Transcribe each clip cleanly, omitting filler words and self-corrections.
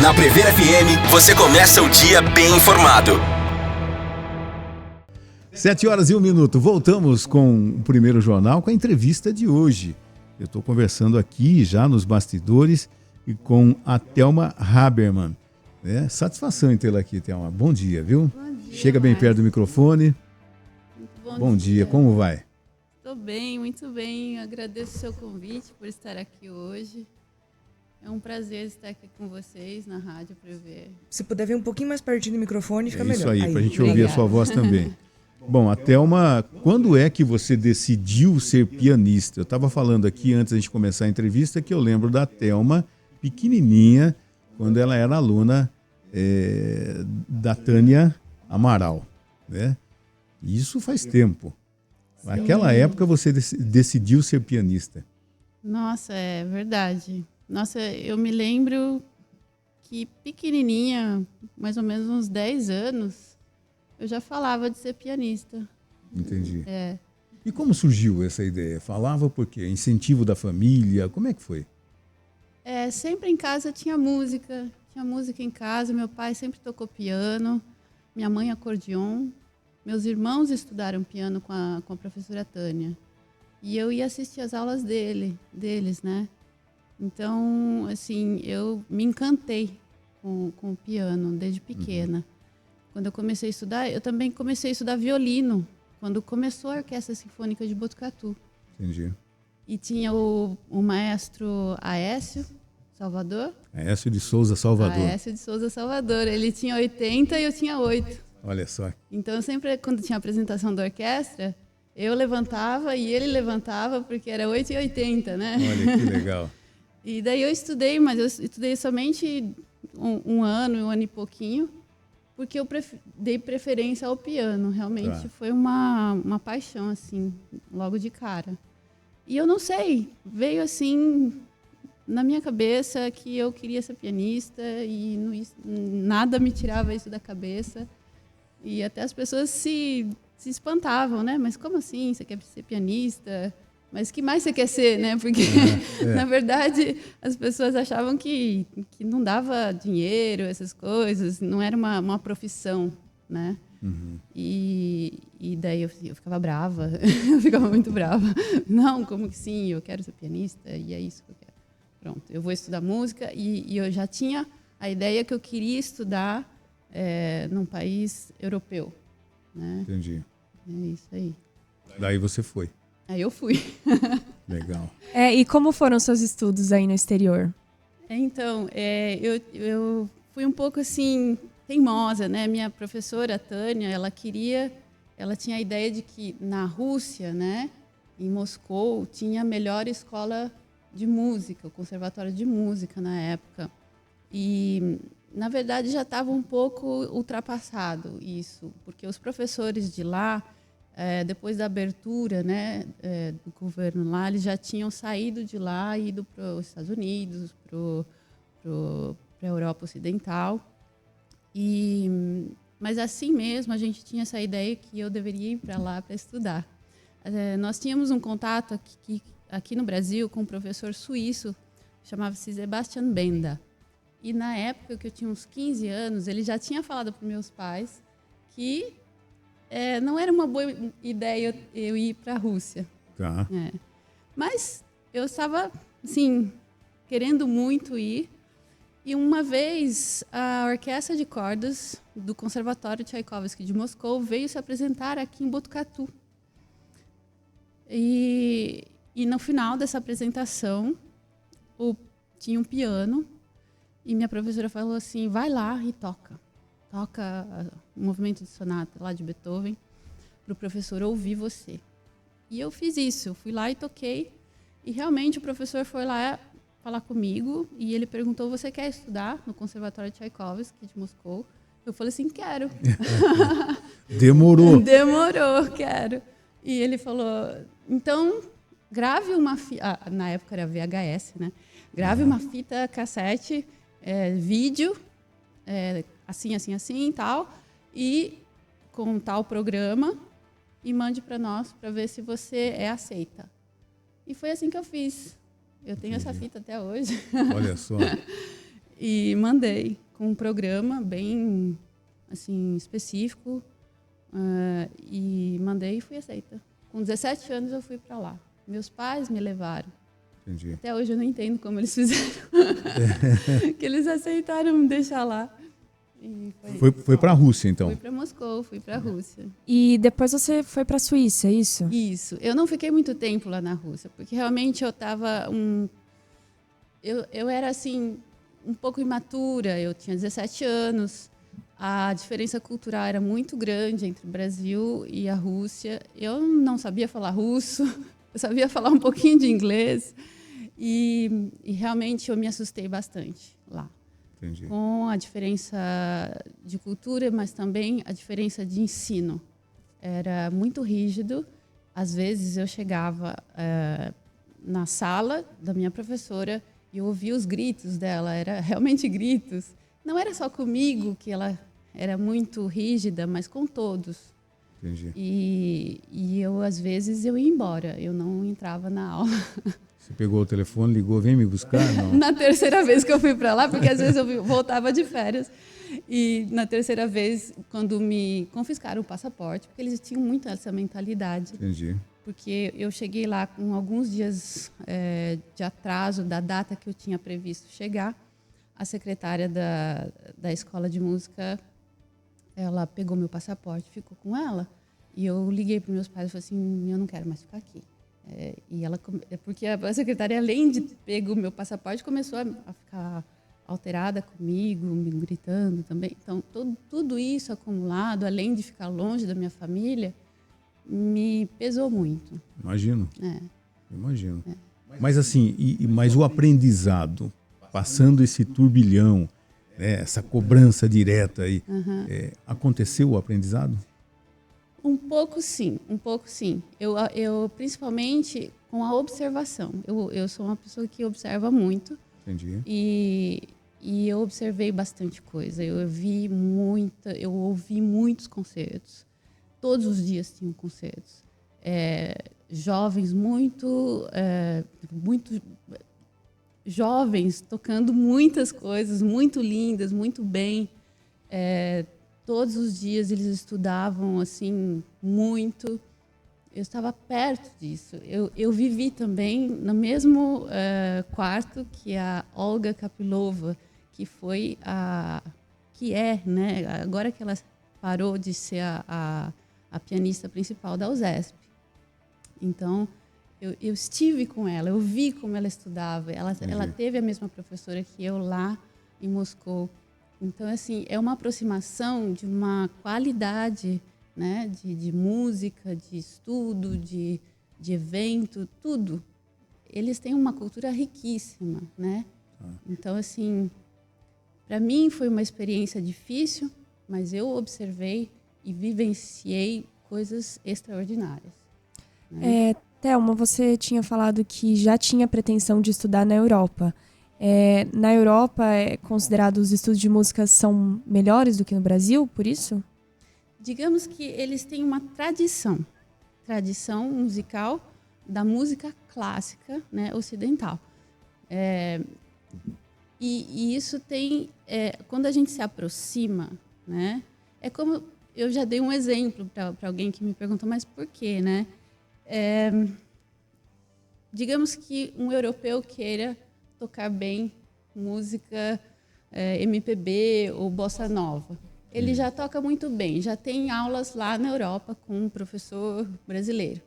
Na Prever FM, você começa o dia bem informado. 7h01. Voltamos com o primeiro jornal, com a entrevista de hoje. Eu estou conversando aqui já nos bastidores e com a Thelma Habermann. Satisfação em tê-la aqui, Thelma. Bom dia, viu? Bom dia, chega bem perto do microfone. Muito Bom dia, como vai? Estou bem, muito bem. Agradeço o seu convite por estar aqui hoje. É um prazer estar aqui com vocês na Rádio Prever. Se puder vir um pouquinho mais pertinho do microfone, fica melhor. Isso aí, para a gente ouvir a sua voz também. Bom, a Thelma, quando é que você decidiu ser pianista? Eu estava falando aqui, antes de começar a entrevista, que eu lembro da Thelma, pequenininha, quando ela era aluna da Tânia Amaral, né? Isso faz tempo. Naquela época você decidiu ser pianista. Nossa, é verdade. Nossa, eu me lembro que pequenininha, mais ou menos uns 10 anos, eu já falava de ser pianista. Entendi. E como surgiu essa ideia? Falava por quê? Incentivo da família? Como é que foi? Sempre em casa tinha música em casa. Meu pai sempre tocou piano, minha mãe acordeon. Meus irmãos estudaram piano com a professora Tânia. E eu ia assistir as aulas deles, né? Então, assim, eu me encantei com o piano desde pequena. Quando eu comecei a estudar, eu também comecei a estudar violino, quando começou a Orquestra Sinfônica de Botucatu. Entendi. E tinha o maestro Aécio Salvador. Aécio de Souza Salvador. Aécio de Souza Salvador. Ele tinha 80 e eu tinha 8. Olha só. Então, sempre, quando tinha a apresentação da orquestra, eu levantava e ele levantava, porque era 8 e 80, né? Olha, que legal. E daí eu estudei, mas eu estudei somente um ano e pouquinho, porque eu dei preferência ao piano. Realmente foi uma paixão, assim, logo de cara. E eu não sei, veio assim na minha cabeça que eu queria ser pianista e nada me tirava isso da cabeça. E até as pessoas se espantavam, né? Mas como assim? Você quer ser pianista? Mas o que mais você quer ser, né? Porque, na verdade, as pessoas achavam que não dava dinheiro, essas coisas, não era uma profissão, né? Uhum. E daí eu ficava brava, eu ficava muito brava. Não, como que sim? Eu quero ser pianista e é isso que eu quero. Pronto, eu vou estudar música e eu já tinha a ideia que eu queria estudar num país europeu, né? Entendi. É isso aí. Daí você foi. Aí eu fui. Legal. E como foram seus estudos aí no exterior? Então, eu fui um pouco assim teimosa, né? Minha professora Tânia, ela tinha a ideia de que na Rússia, né, em Moscou, tinha a melhor escola de música, o conservatório de música na época. E na verdade já estava um pouco ultrapassado isso, porque os professores de lá, depois da abertura, né, do governo lá, eles já tinham saído de lá e ido para os Estados Unidos, para a Europa Ocidental. Mas assim mesmo, a gente tinha essa ideia que eu deveria ir para lá para estudar. Nós tínhamos um contato aqui no Brasil com um professor suíço, chamava-se Sebastian Benda. E na época que eu tinha uns 15 anos, ele já tinha falado para meus pais que não era uma boa ideia eu ir para a Rússia. Tá. Mas eu estava, assim, querendo muito ir. E uma vez a Orquestra de Cordas do Conservatório Tchaikovsky de Moscou veio se apresentar aqui em Botucatu. E no final dessa apresentação, tinha um piano e minha professora falou assim, vai lá e toca o movimento de sonata lá de Beethoven para o professor ouvir você. E eu fiz isso, eu fui lá e toquei e realmente o professor foi lá falar comigo e ele perguntou, você quer estudar no Conservatório Tchaikovsky de Moscou? Eu falei assim, quero. Demorou, quero. E ele falou, então grave uma fita, na época era VHS, né? Grave uma fita cassete, vídeo, assim, assim, assim e tal, e com tal programa, e mande para nós para ver se você é aceita. E foi assim que eu fiz. Eu tenho essa fita até hoje. Olha só. E mandei com um programa bem assim, específico. E mandei e fui aceita. Com 17 anos eu fui para lá. Meus pais me levaram. Entendi. Até hoje eu não entendo como eles fizeram. Que eles aceitaram me deixar lá. E foi para a Rússia, então? Fui para Moscou, fui para a Rússia. E depois você foi para a Suíça, é isso? Isso. Eu não fiquei muito tempo lá na Rússia, porque realmente eu estava eu era assim um pouco imatura. Eu tinha 17 anos. A diferença cultural era muito grande entre o Brasil e a Rússia. Eu não sabia falar russo, eu sabia falar um pouquinho de inglês. E realmente eu me assustei bastante lá. Entendi. Com a diferença de cultura, mas também a diferença de ensino. Era muito rígido. Às vezes eu chegava na sala da minha professora e eu ouvia os gritos dela, era realmente gritos. Não era só comigo que ela era muito rígida, mas com todos. Entendi. E eu, às vezes, eu ia embora, eu não entrava na aula. Você pegou o telefone, ligou, vem me buscar? Não. Na terceira vez que eu fui para lá, porque às vezes eu voltava de férias. E na terceira vez, quando me confiscaram o passaporte, porque eles tinham muito essa mentalidade. Entendi. Porque eu cheguei lá com alguns dias de atraso da data que eu tinha previsto chegar. A secretária da escola de música, ela pegou meu passaporte, ficou com ela. E eu liguei para meus pais e falei assim, eu não quero mais ficar aqui. E ela, porque a secretária, além de pegar o meu passaporte, começou a ficar alterada comigo, me gritando também. Então, tudo isso acumulado, além de ficar longe da minha família, me pesou muito. Imagino. Imagino. Mas assim, mas o aprendizado, passando esse turbilhão, né, essa cobrança direta aí, aconteceu o aprendizado? Um pouco sim. Eu principalmente com a observação. Eu sou uma pessoa que observa muito. Entendi. E eu observei bastante coisa. Eu ouvi muitos concertos. Todos os dias tinham concertos. Jovens muito jovens tocando muitas coisas muito lindas, muito bem. Todos os dias eles estudavam assim muito. Eu estava perto disso. Eu vivi também no mesmo quarto que a Olga Kapilova, que foi né? Agora que ela parou de ser a pianista principal da USESP. Então eu estive com ela, eu vi como ela estudava. Ela teve a mesma professora que eu lá em Moscou. Então, assim, é uma aproximação de uma qualidade, né, de música, de estudo, de evento, tudo. Eles têm uma cultura riquíssima, né? Então, assim, para mim foi uma experiência difícil, mas eu observei e vivenciei coisas extraordinárias. Né? Thelma, você tinha falado que já tinha pretensão de estudar na Europa. Na Europa, é considerado os estudos de música são melhores do que no Brasil, por isso? Digamos que eles têm uma tradição musical da música clássica, né, ocidental. E isso tem, quando a gente se aproxima, né, é como, eu já dei um exemplo para alguém que me perguntou, mas por quê, né? Digamos que um europeu queira tocar bem música MPB ou bossa nova. Ele já toca muito bem, já tem aulas lá na Europa com um professor brasileiro.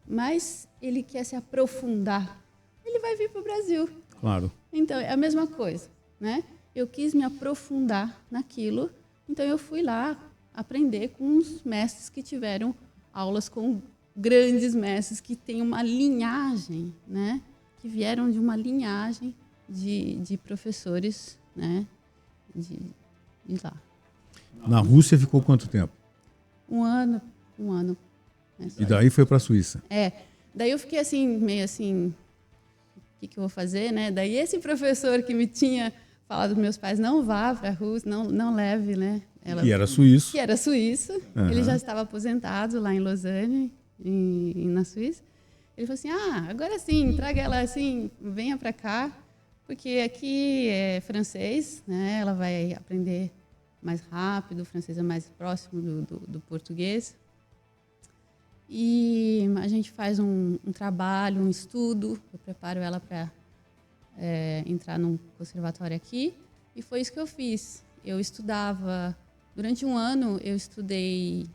Mas ele quer se aprofundar, ele vai vir para o Brasil. Claro. Então, é a mesma coisa, né? Eu quis me aprofundar naquilo, então eu fui lá aprender com os mestres que tiveram aulas com grandes mestres, que têm uma linhagem, né? Que vieram de uma linhagem de professores, né? De lá. Na Rússia ficou quanto tempo? Um ano. E daí foi para a Suíça? Daí eu fiquei assim, meio assim, o que eu vou fazer, né? Daí esse professor que me tinha falado dos meus pais, não vá para a Rússia, não leve, né? Que era suíço. Que era suíço. Ele já estava aposentado lá em Lausanne, na Suíça. Ele falou assim, agora sim, traga ela assim, venha para cá. Porque aqui é francês, né? Ela vai aprender mais rápido, o francês é mais próximo do português. E a gente faz um trabalho, um estudo, eu preparo ela para entrar num conservatório aqui, e foi isso que eu fiz. Eu estudava, durante um ano, eu estudei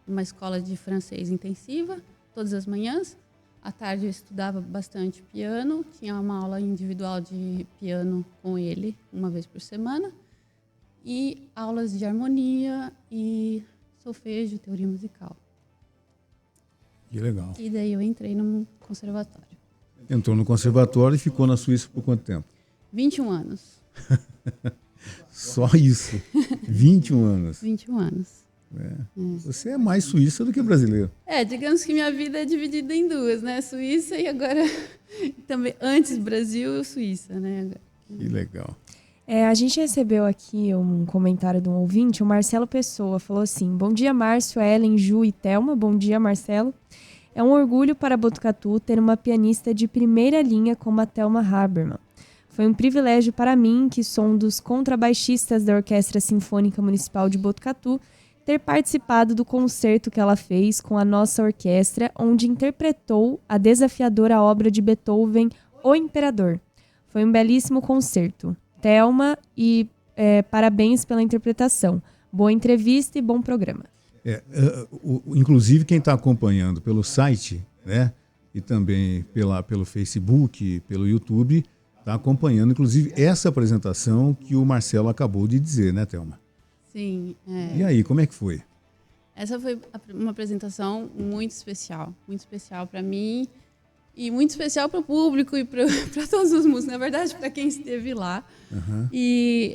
numa escola de francês intensiva, todas as manhãs. À tarde eu estudava bastante piano, tinha uma aula individual de piano com ele, uma vez por semana, e aulas de harmonia e solfejo, teoria musical. Que legal. E daí eu entrei no conservatório. Entrou no conservatório e ficou na Suíça por quanto tempo? 21 anos. Só isso. 21 anos. 21 anos. Você é mais suíça do que brasileiro. Digamos que minha vida é dividida em duas, né? Suíça e agora também antes Brasil e Suíça, né? Que legal. A gente recebeu aqui um comentário de um ouvinte, o Marcelo Pessoa, falou assim: bom dia, Márcio, Ellen, Ju e Thelma. Bom dia, Marcelo. É um orgulho para Botucatu ter uma pianista de primeira linha como a Thelma Habermann. Foi um privilégio para mim, que sou um dos contrabaixistas da Orquestra Sinfônica Municipal de Botucatu, ter participado do concerto que ela fez com a nossa orquestra, onde interpretou a desafiadora obra de Beethoven, O Imperador. Foi um belíssimo concerto. Thelma, e parabéns pela interpretação. Boa entrevista e bom programa. Inclusive, quem está acompanhando pelo site, né, e também pelo Facebook, pelo YouTube, está acompanhando, inclusive, essa apresentação que o Marcelo acabou de dizer, né, Thelma? Sim. E aí, como é que foi? Essa foi uma apresentação muito especial para mim e muito especial para o público e para todos os músicos, na verdade, para quem esteve lá. Uhum. E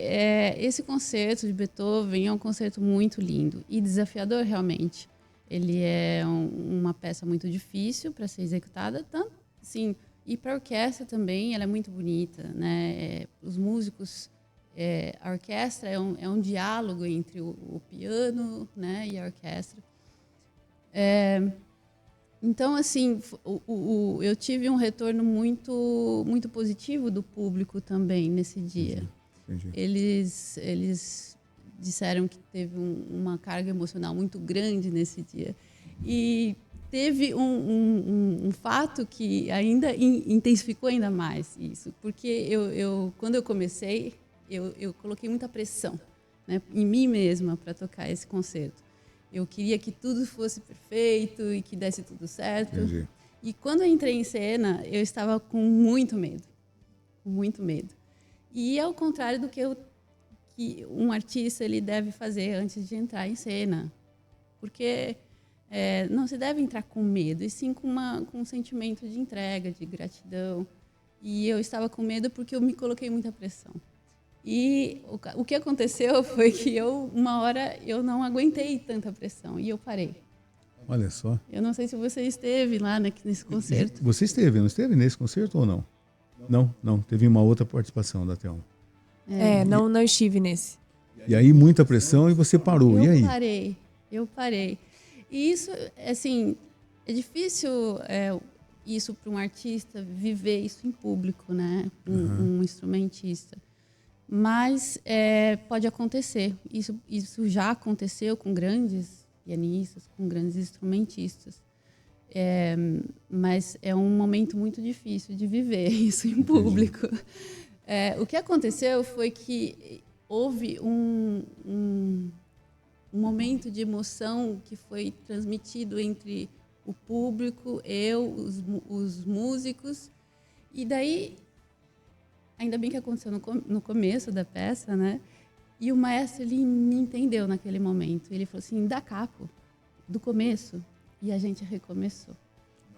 esse concerto de Beethoven é um concerto muito lindo e desafiador, realmente. Ele é uma peça muito difícil para ser executada, tanto, sim, e para a orquestra também, ela é muito bonita, né? Os músicos... a orquestra é um diálogo entre o piano, né, e a orquestra. Então, assim, eu tive um retorno muito, muito positivo do público também nesse dia. Entendi. Eles disseram que teve uma carga emocional muito grande nesse dia. E teve um fato que ainda intensificou ainda mais isso, porque quando eu comecei... Eu coloquei muita pressão, né, em mim mesma para tocar esse concerto. Eu queria que tudo fosse perfeito e que desse tudo certo. Entendi. E quando eu entrei em cena, eu estava com muito medo. Muito medo. E ao contrário do que um artista ele deve fazer antes de entrar em cena. Porque não se deve entrar com medo, e sim com um sentimento de entrega, de gratidão. E eu estava com medo porque eu me coloquei muita pressão. E o que aconteceu foi que uma hora, eu não aguentei tanta pressão e eu parei. Olha só. Eu não sei se você esteve lá nesse concerto. Você esteve, não esteve nesse concerto ou não? Não. Teve uma outra participação da Thelma. Não estive nesse. E aí, muita pressão e você parou. E aí? Eu parei. E isso, assim, é difícil isso para um artista viver isso em público, né? Um instrumentista. Mas pode acontecer. Isso já aconteceu com grandes pianistas, com grandes instrumentistas. Mas é um momento muito difícil de viver isso em público. O que aconteceu foi que houve um momento de emoção que foi transmitido entre o público, os músicos, e daí... Ainda bem que aconteceu no começo da peça, né? E o maestro, ele me entendeu naquele momento. Ele falou assim, dá capo, do começo. E a gente recomeçou.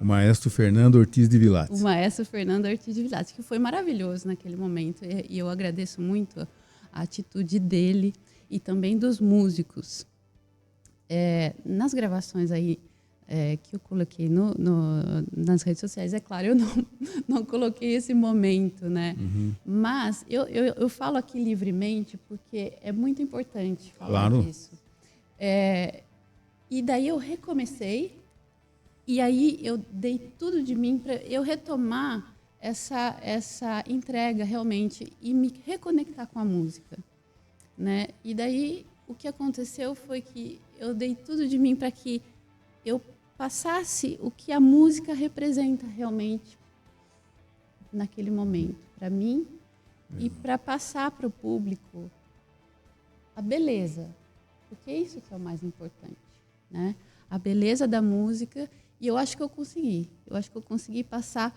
O maestro Fernando Ortiz de Vilates. O maestro Fernando Ortiz de Vilates, que foi maravilhoso naquele momento. E eu agradeço muito a atitude dele e também dos músicos. Nas gravações aí, que eu coloquei nas redes sociais, é claro, eu não coloquei esse momento, né? Uhum. Mas eu falo aqui livremente porque é muito importante falar disso. E daí eu recomecei, e aí eu dei tudo de mim para eu retomar essa entrega realmente e me reconectar com a música, né? E daí o que aconteceu foi que eu dei tudo de mim para que eu passasse o que a música representa realmente naquele momento, para mim e para passar para o público a beleza, porque isso que é o mais importante, né? A beleza da música, e eu acho que eu consegui passar,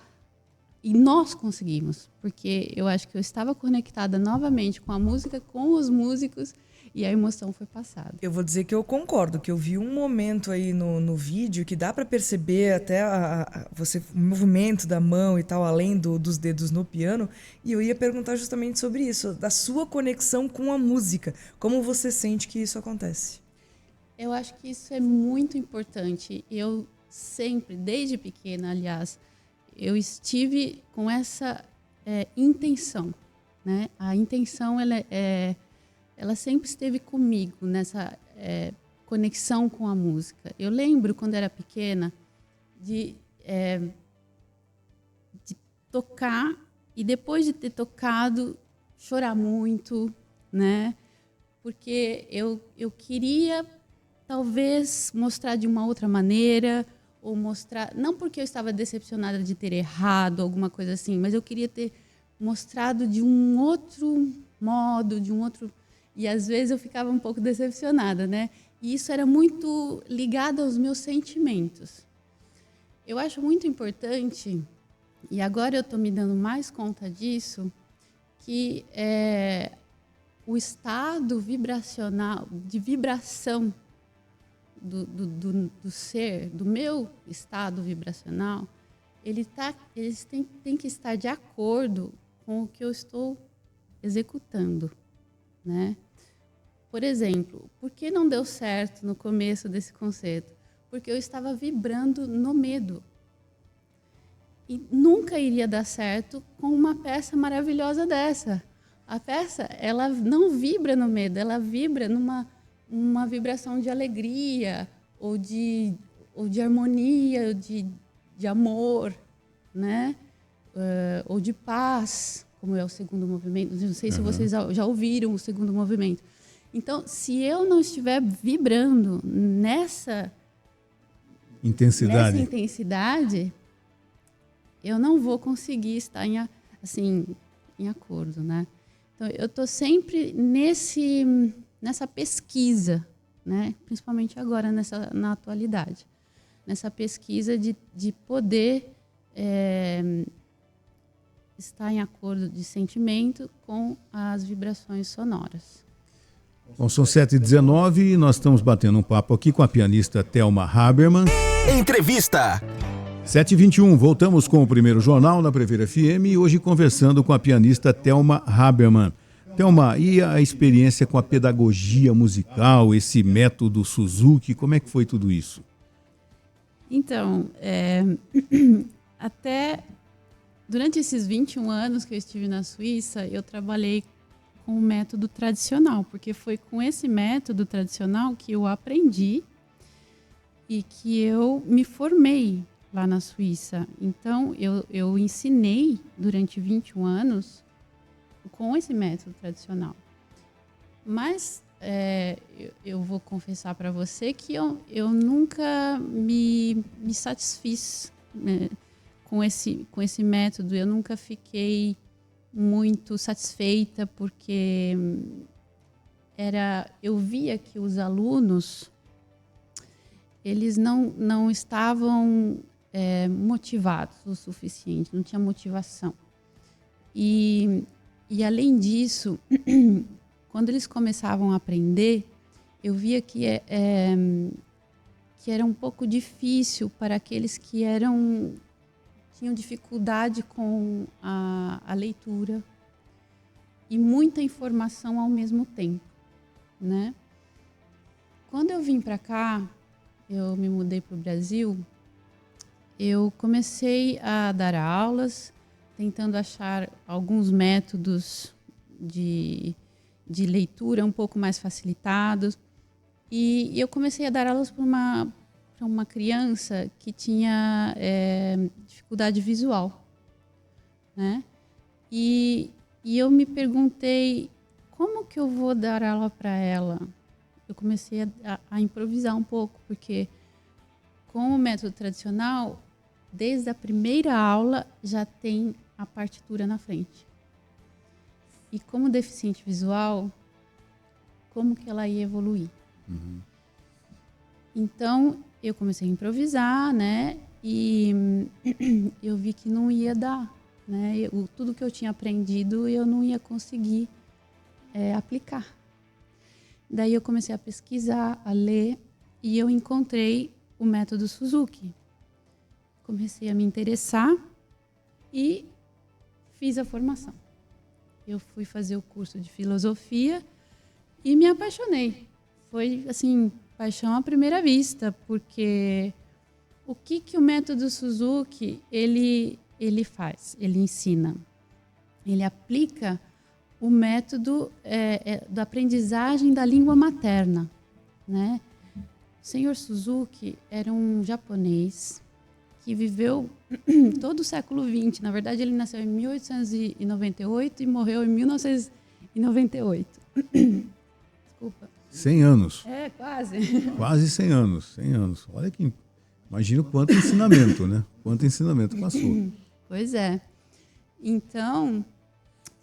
e nós conseguimos, porque eu acho que eu estava conectada novamente com a música, com os músicos, e a emoção foi passada. Eu vou dizer que eu concordo, que eu vi um momento aí no vídeo que dá para perceber até o movimento da mão e tal, além dos dedos no piano, e eu ia perguntar justamente sobre isso, da sua conexão com a música. Como você sente que isso acontece? Eu acho que isso é muito importante. Eu sempre, desde pequena, aliás, eu estive com essa intenção, né? A intenção, ela sempre esteve comigo nessa conexão com a música. Eu lembro, quando era pequena, de tocar e, depois de ter tocado, chorar muito, né? Porque eu queria, talvez, mostrar de uma outra maneira, ou mostrar, não porque eu estava decepcionada de ter errado, alguma coisa assim, mas eu queria ter mostrado de um outro modo, de um outro... E às vezes eu ficava um pouco decepcionada, né? E isso era muito ligado aos meus sentimentos. Eu acho muito importante, e agora eu estou me dando mais conta disso, que o estado vibracional, de vibração do ser, do meu estado vibracional, eles têm que estar de acordo com o que eu estou executando, né? Por exemplo, por que não deu certo no começo desse concerto? Porque eu estava vibrando no medo. E nunca iria dar certo com uma peça maravilhosa dessa. A peça, ela não vibra no medo, ela vibra uma vibração de alegria, ou de harmonia, de amor, né? Ou de paz, como é o segundo movimento. Não sei se vocês já ouviram o segundo movimento. Então, se eu não estiver vibrando nessa intensidade, eu não vou conseguir estar em acordo, né? Então, eu estou sempre nessa pesquisa, né? Principalmente agora, na atualidade. Nessa pesquisa de poder estar em acordo de sentimento com as vibrações sonoras. Bom, são 7h19 e nós estamos batendo um papo aqui com a pianista Thelma Habermann. Entrevista. 7h21, voltamos com o primeiro jornal na Previra FM e hoje conversando com a pianista Thelma Habermann. Thelma, e a experiência com a pedagogia musical, esse método Suzuki, como é que foi tudo isso? Então, até durante esses 21 anos que eu estive na Suíça, eu trabalhei com o método tradicional, porque foi com esse método tradicional que eu aprendi e que eu me formei lá na Suíça. Então, eu ensinei durante 21 anos com esse método tradicional. Mas eu vou confessar para você que eu nunca me satisfiz, né, com esse método. Eu nunca fiquei muito satisfeita, porque eu via que os alunos, eles não estavam motivados o suficiente, não tinha motivação. E além disso, quando eles começavam a aprender, eu via que era um pouco difícil para aqueles que tinham dificuldade com a leitura e muita informação ao mesmo tempo, né? Quando eu vim para cá, eu me mudei para o Brasil, eu comecei a dar aulas, tentando achar alguns métodos de leitura um pouco mais facilitados. E eu comecei a dar aulas para uma criança que tinha dificuldade visual, né? E eu me perguntei, como que eu vou dar aula para ela? Eu comecei a improvisar um pouco, porque com o método tradicional, desde a primeira aula já tem a partitura na frente. E como deficiente visual, como que ela ia evoluir? Uhum. Então, eu comecei a improvisar, né? E eu vi que não ia dar, né? Tudo que eu tinha aprendido, eu não ia conseguir aplicar. Daí eu comecei a pesquisar, a ler, e eu encontrei o método Suzuki. Comecei a me interessar e fiz a formação. Eu fui fazer o curso de filosofia e me apaixonei. Foi, assim, paixão à primeira vista, porque o que o método Suzuki ele faz? Ele ensina. Ele aplica o método da aprendizagem da língua materna, né? O senhor Suzuki era um japonês que viveu todo o século XX. Na verdade, ele nasceu em 1898 e morreu em 1998. Desculpa. 100 anos. Quase. Quase 100 anos. 100 anos. Olha que... Imagina quanto ensinamento, né? Quanto ensinamento passou. Pois é. Então,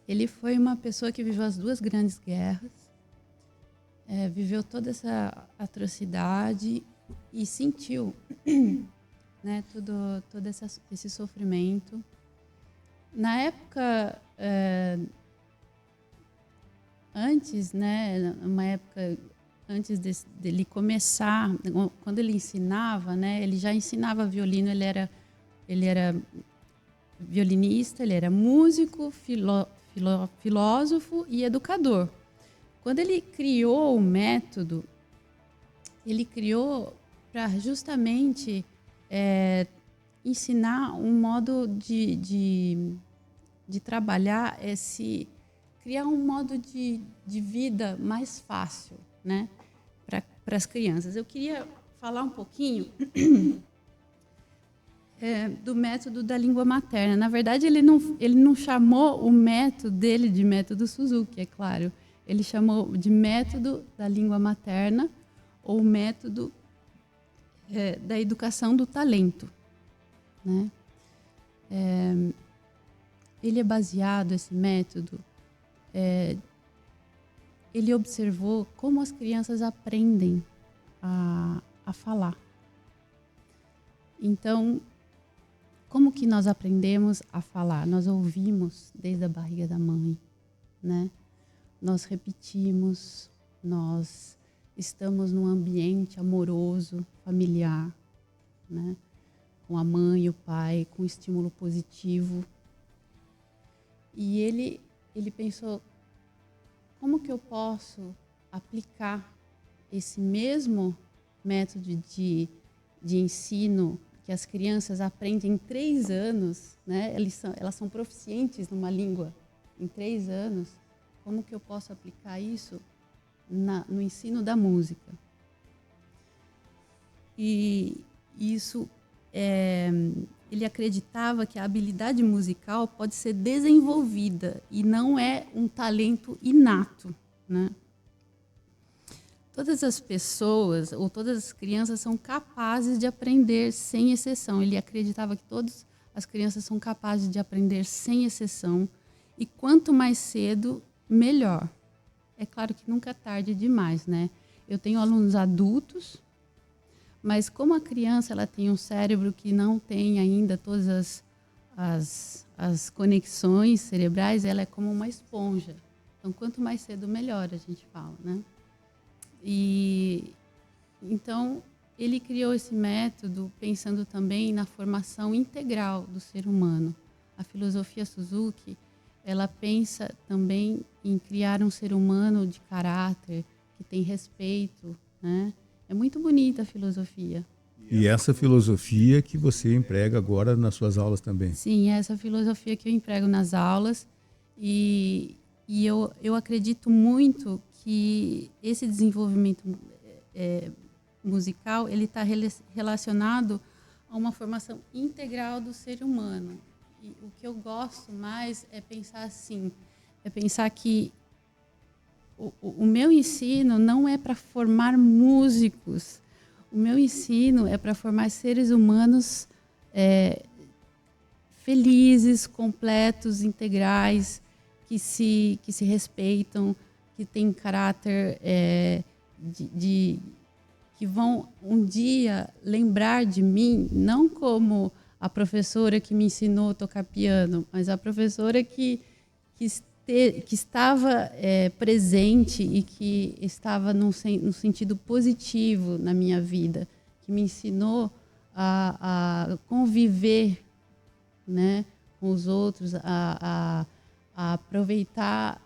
ele foi uma pessoa que viveu as duas grandes guerras, viveu toda essa atrocidade e sentiu, né, todo esse sofrimento. Na época, antes, né, uma época antes dele começar, quando ele ensinava, né, ele já ensinava violino, ele era violinista, ele era músico, filósofo e educador. Quando ele criou o método, ele criou para justamente ensinar um modo de trabalhar criar um modo de vida mais fácil, né, para as crianças. Eu queria falar um pouquinho do método da língua materna. Na verdade, ele não chamou o método dele de método Suzuki, é claro. Ele chamou de método da língua materna ou método da educação do talento, né? Ele é baseado, esse método, ele observou como as crianças aprendem a falar. Então, como que nós aprendemos a falar? Nós ouvimos desde a barriga da mãe, né? Nós repetimos, nós estamos num ambiente amoroso, familiar, né? Com a mãe e o pai, com estímulo positivo. E ele pensou, como que eu posso aplicar esse mesmo método de ensino que as crianças aprendem em 3 anos, né? Elas são proficientes numa língua em 3 anos. Como que eu posso aplicar isso no ensino da música? E isso, ele acreditava que a habilidade musical pode ser desenvolvida e não é um talento inato, né? Todas as pessoas ou todas as crianças são capazes de aprender sem exceção. Ele acreditava que todas as crianças são capazes de aprender sem exceção e quanto mais cedo, melhor. É claro que nunca é tarde demais, né? Eu tenho alunos adultos, mas como a criança ela tem um cérebro que não tem ainda todas as conexões cerebrais, ela é como uma esponja. Então, quanto mais cedo, melhor, a gente fala, né? E então ele criou esse método pensando também na formação integral do ser humano. A filosofia Suzuki, ela pensa também em criar um ser humano de caráter, que tem respeito, né? É muito bonita a filosofia. E essa filosofia que você emprega agora nas suas aulas também? Sim, essa filosofia que eu emprego nas aulas. E eu acredito muito que esse desenvolvimento musical ele está relacionado a uma formação integral do ser humano. E o que eu gosto mais é pensar assim, é pensar que o meu ensino não é para formar músicos. O meu ensino é para formar seres humanos felizes, completos, integrais, que se respeitam, que têm caráter, que vão um dia lembrar de mim, não como a professora que me ensinou a tocar piano, mas a professora que estava presente e que estava num sentido positivo na minha vida, que me ensinou a conviver, né, com os outros, a aproveitar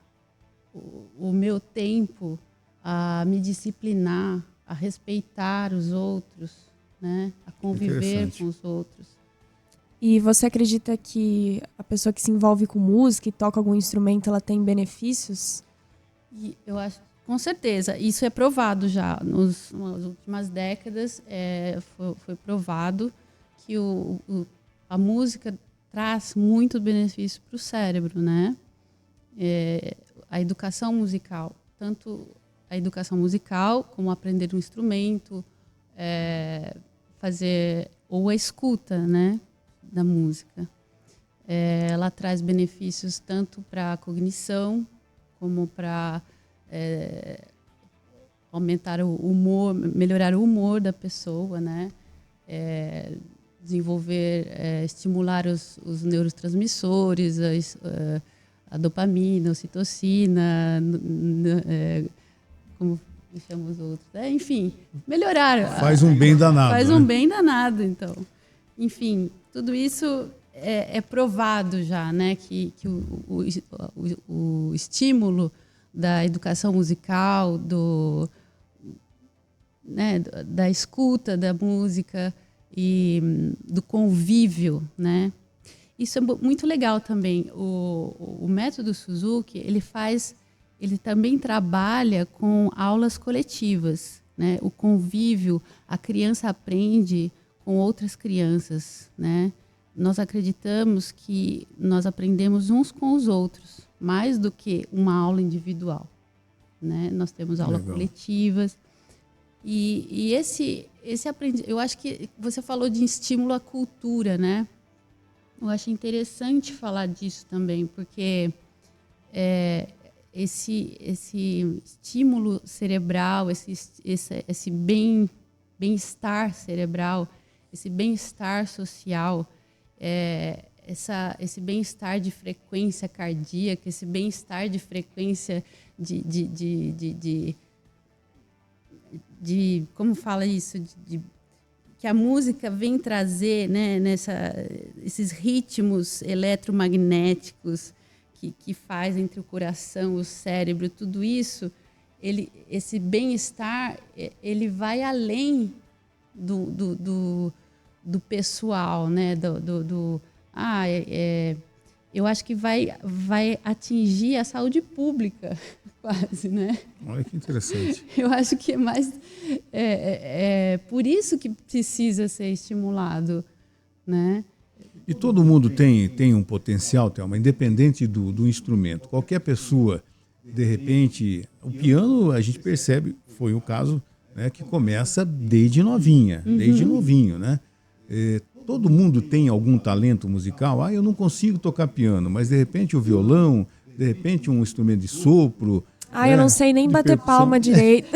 o meu tempo, a me disciplinar, a respeitar os outros, né, a conviver com os outros. E você acredita que a pessoa que se envolve com música e toca algum instrumento, ela tem benefícios? E eu acho, com certeza, isso é provado já. Nas últimas décadas foi provado que a música traz muito benefício para o cérebro, né? A educação musical, tanto a educação musical como aprender um instrumento, fazer ou a escuta, né, da música. Ela traz benefícios tanto para a cognição como para aumentar o humor, melhorar o humor da pessoa, né? Desenvolver, estimular os neurotransmissores, a dopamina, a ocitocina, como chamamos os outros, enfim, melhorar. Faz um bem danado. Faz um bem danado, então. Enfim, tudo isso é provado já, né? Que o estímulo da educação musical, da escuta da música e do convívio, né? Isso é muito legal também. O método Suzuki, ele também trabalha com aulas coletivas, né? O convívio, a criança aprende com outras crianças, né? Nós acreditamos que nós aprendemos uns com os outros, mais do que uma aula individual, né? Nós temos aulas coletivas e esse eu acho que você falou de estímulo à cultura, né? Eu acho interessante falar disso também, porque esse estímulo cerebral, esse bem-estar cerebral, esse bem-estar social, esse bem-estar de frequência cardíaca, esse bem-estar de frequência de como fala isso, que a música vem trazer, né, esses ritmos eletromagnéticos que faz entre o coração, o cérebro, tudo isso, esse bem-estar, ele vai além do pessoal, né? Eu acho que vai atingir a saúde pública, quase, né? Olha que interessante. Eu acho que é mais por isso que precisa ser estimulado, né? E todo mundo tem um potencial, Thelma, independente do instrumento. Qualquer pessoa, de repente, o piano a gente percebe, foi o caso, né, que começa desde novinha, desde novinho, né? Todo mundo tem algum talento musical. Eu não consigo tocar piano, mas de repente o violão, de repente um instrumento de sopro. Eu não sei nem bater palma direito.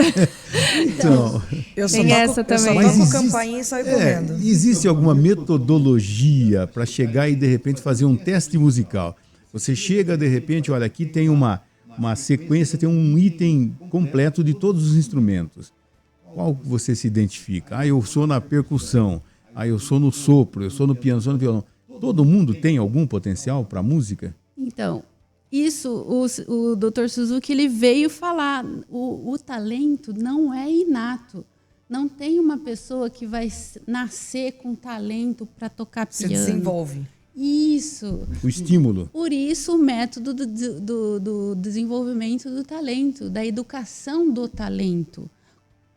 Então, eu só tem essa também. Eu só toco campainha e saio comendo. Existe alguma metodologia para chegar e de repente fazer um teste musical? Você chega de repente, olha, aqui tem uma sequência, tem um item completo de todos os instrumentos. Qual você se identifica? Eu sou na percussão, eu sou no sopro, eu sou no piano, sou no violão. Todo mundo tem algum potencial para música? Então, isso o Dr. Suzuki ele veio falar. O talento não é inato. Não tem uma pessoa que vai nascer com talento para tocar piano. Se desenvolve. Isso. O estímulo. Por isso o método do desenvolvimento do talento, da educação do talento.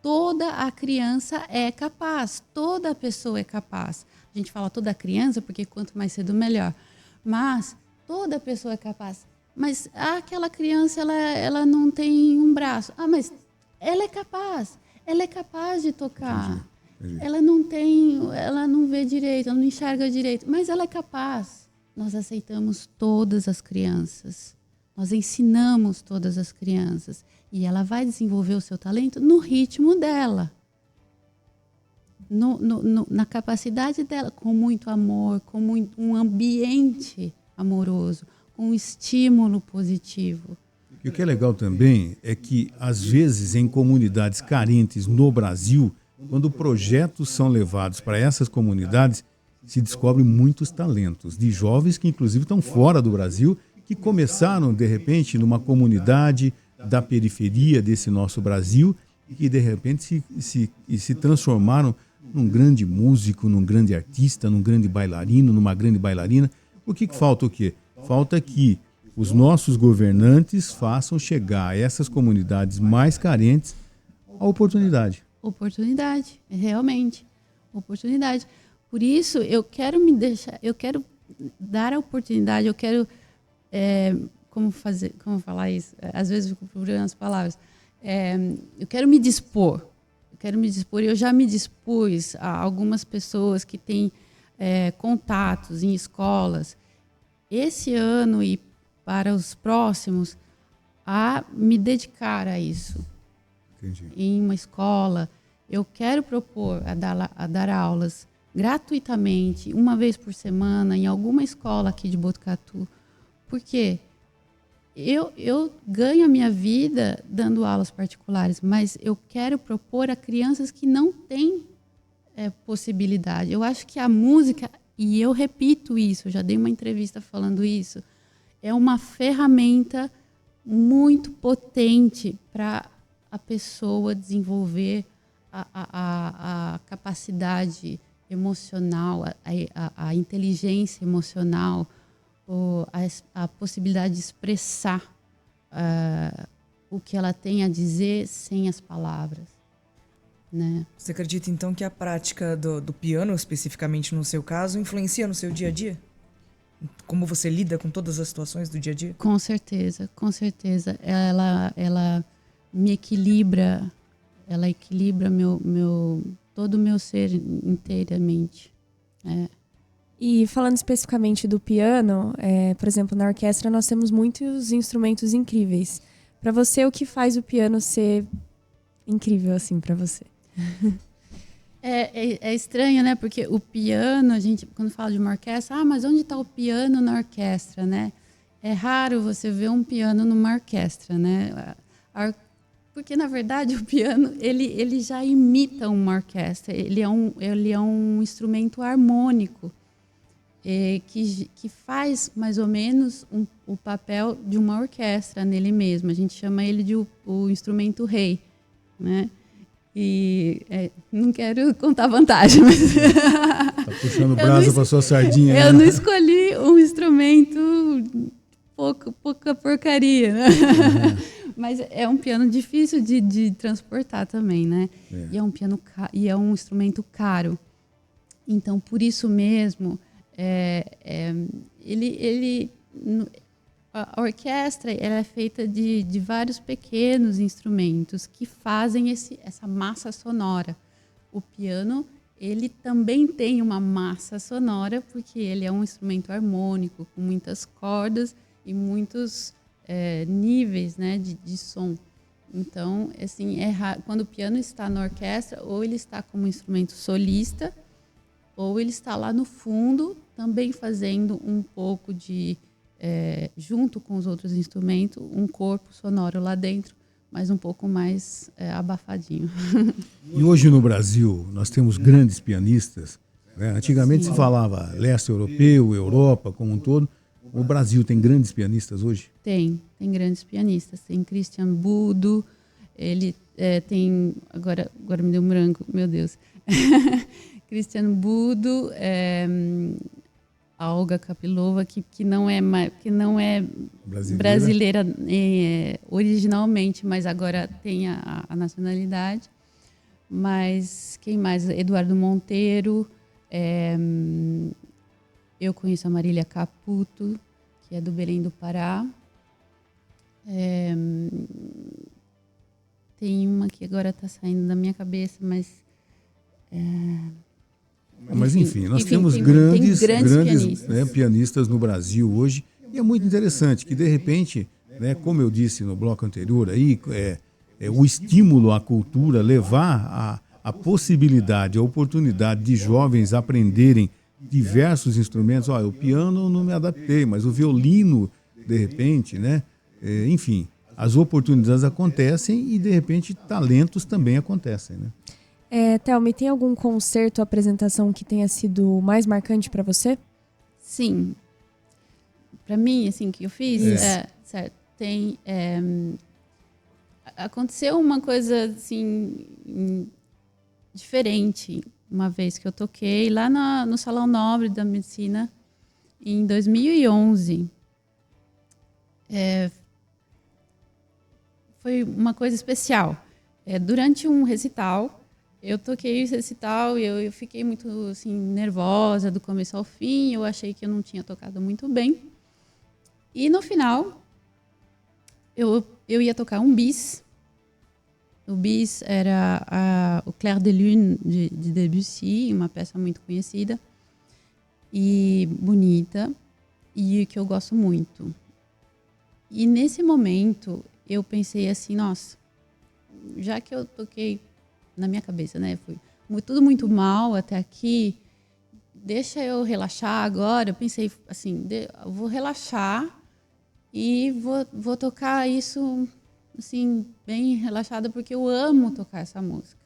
Toda a criança é capaz, toda pessoa é capaz. A gente fala toda criança porque quanto mais cedo melhor. Mas toda pessoa é capaz. Mas aquela criança, ela não tem um braço. Mas ela é capaz de tocar. Entendi. Ela não vê direito, ela não enxerga direito, mas ela é capaz. Nós aceitamos todas as crianças. Nós ensinamos todas as crianças. E ela vai desenvolver o seu talento no ritmo dela. Na capacidade dela, com muito amor, com um ambiente amoroso, com um estímulo positivo. E o que é legal também é que, às vezes, em comunidades carentes no Brasil, quando projetos são levados para essas comunidades, se descobrem muitos talentos de jovens que, inclusive, estão fora do Brasil, que começaram, de repente, numa comunidade da periferia desse nosso Brasil e que, de repente, se transformaram num grande músico, num grande artista, num grande bailarino, numa grande bailarina. O que falta o quê? Falta que os nossos governantes façam chegar a essas comunidades mais carentes a oportunidade. Oportunidade, realmente. Oportunidade. Por isso, eu quero dar a oportunidade, eu quero... como falar isso? Às vezes eu fico procurando as palavras. Eu quero me dispor. Eu já me dispus a algumas pessoas que têm contatos em escolas, esse ano e para os próximos, a me dedicar a isso. Entendi. Em uma escola, eu quero propor a dar aulas gratuitamente, uma vez por semana, em alguma escola aqui de Botucatu. Por quê? Eu ganho a minha vida dando aulas particulares, mas eu quero propor a crianças que não têm possibilidade. Eu acho que a música, e eu repito isso, eu já dei uma entrevista falando isso, é uma ferramenta muito potente para a pessoa desenvolver a capacidade emocional, a inteligência emocional, a possibilidade de expressar o que ela tem a dizer sem as palavras, né? Você acredita, então, que a prática do piano, especificamente no seu caso, influencia no seu dia a dia? Como você lida com todas as situações do dia a dia? Com certeza, com certeza. Ela me equilibra, ela equilibra todo o meu ser inteiramente. E falando especificamente do piano, por exemplo, na orquestra nós temos muitos instrumentos incríveis. Para você, o que faz o piano ser incrível assim para você? É estranho, né? Porque o piano, a gente, quando fala de uma orquestra, mas onde está o piano na orquestra, né? É raro você ver um piano numa orquestra, né? Porque, na verdade, o piano, ele já imita uma orquestra. Ele é um instrumento harmônico. Que faz mais ou menos o papel de uma orquestra nele mesmo. A gente chama ele de o instrumento rei, né? E não quero contar vantagem, mas... Tá puxando brasa para sua sardinha. Eu não escolhi um instrumento pouca porcaria, né? Mas é um piano difícil de transportar também, né? E é um instrumento caro. Então, por isso mesmo... a orquestra ela é feita de vários pequenos instrumentos que fazem essa massa sonora. O piano, ele também tem uma massa sonora porque ele é um instrumento harmônico com muitas cordas e muitos níveis, né, de som. Então, assim, quando o piano está na orquestra, ou ele está como instrumento solista, ou ele está lá no fundo, também fazendo um pouco junto com os outros instrumentos, um corpo sonoro lá dentro, mas um pouco mais abafadinho. E hoje no Brasil, nós temos grandes pianistas, né? Antigamente se falava leste europeu, Europa como um todo. O Brasil tem grandes pianistas hoje? Tem grandes pianistas. Tem Christian Budo, ele tem... Agora me deu um branco, meu Deus. Christian Budo, a Olga Kapilova, que não é brasileira originalmente, mas agora tem a nacionalidade. Mas quem mais? Eduardo Monteiro, Eu conheço a Marília Caputo, que é do Belém do Pará. Tem uma que agora está saindo da minha cabeça, mas... Mas enfim, nós temos grandes pianistas no Brasil hoje, e é muito interessante que, de repente, né, como eu disse no bloco anterior, aí, o estímulo à cultura, levar a possibilidade, a oportunidade de jovens aprenderem diversos instrumentos. O piano não me adaptei, mas o violino, de repente, né? Enfim, as oportunidades acontecem e, de repente, talentos também acontecem, né? Thelma, tem algum concerto ou apresentação que tenha sido mais marcante para você? Sim. Para mim, assim, que eu fiz, certo, aconteceu uma coisa, assim, diferente uma vez que eu toquei lá no Salão Nobre da Medicina em 2011. Foi uma coisa especial. Durante um recital, eu toquei esse recital e eu fiquei muito assim, nervosa do começo ao fim. Eu achei que eu não tinha tocado muito bem. E no final, eu ia tocar um bis. O bis era o Clair de Lune de Debussy, uma peça muito conhecida e bonita e que eu gosto muito. E nesse momento eu pensei assim, nossa, já que eu toquei na minha cabeça, né, foi tudo muito mal até aqui, deixa eu relaxar agora. Eu pensei assim, eu vou relaxar e vou tocar isso assim, bem relaxada, porque eu amo tocar essa música.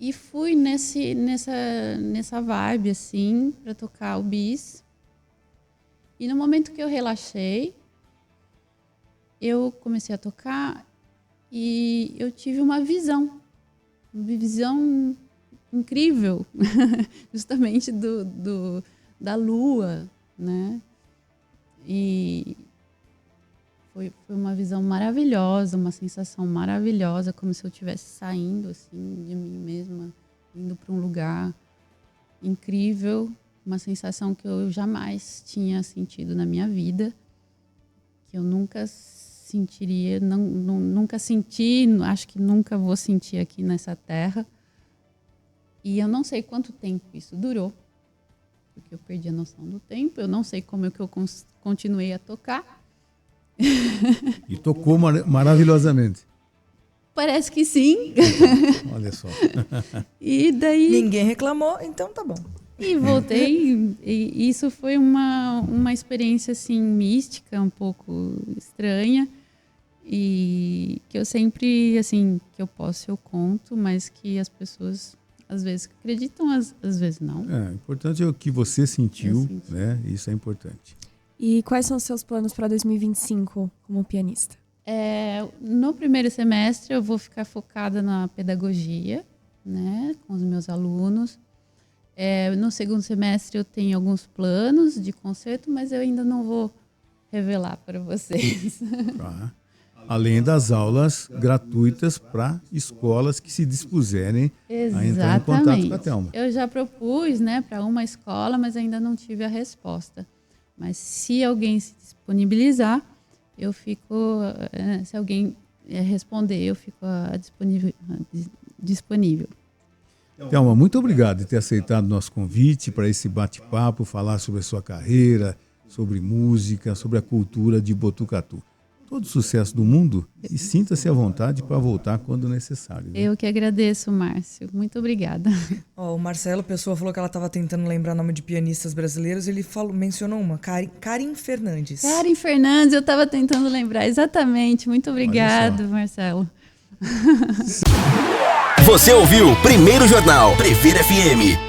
E fui nessa vibe, assim, para tocar o bis. E no momento que eu relaxei, eu comecei a tocar e eu tive uma visão incrível, justamente da lua, né? E foi uma visão maravilhosa, uma sensação maravilhosa, como se eu estivesse saindo assim, de mim mesma, indo para um lugar incrível, uma sensação que eu jamais tinha sentido na minha vida, que eu nunca sentiria, nunca senti, acho que nunca vou sentir aqui nessa terra. E eu não sei quanto tempo isso durou, porque eu perdi a noção do tempo, eu não sei como é que eu continuei a tocar. E tocou maravilhosamente. Parece que sim. Olha só. E daí... Ninguém reclamou, então tá bom. E voltei, e isso foi uma experiência assim, mística, um pouco estranha, e que eu sempre, assim, que eu posso, eu conto, mas que as pessoas às vezes acreditam, às vezes não. O importante é o que você sentiu, né? Isso é importante. E quais são os seus planos para 2025 como pianista? No primeiro semestre eu vou ficar focada na pedagogia, né, com os meus alunos. No segundo semestre eu tenho alguns planos de concerto, mas eu ainda não vou revelar para vocês. Tá. Além das aulas gratuitas para escolas que se dispuserem a entrar em contato com a Thelma. Eu já propus, né, para uma escola, mas ainda não tive a resposta. Mas se alguém se disponibilizar, eu fico... se alguém responder, eu fico disponível. Thelma, muito obrigado por ter aceitado o nosso convite para esse bate-papo, falar sobre a sua carreira, sobre música, sobre a cultura de Botucatu. Todo sucesso do mundo e sinta-se à vontade para voltar quando necessário. Né? Eu que agradeço, Márcio. Muito obrigada. O Marcelo Pessoa falou que ela estava tentando lembrar o nome de pianistas brasileiros. Ele mencionou uma, Karin Fernandes. Karin Fernandes, eu estava tentando lembrar, exatamente. Muito obrigado, Marcelo. Você ouviu Primeiro Jornal Previr FM.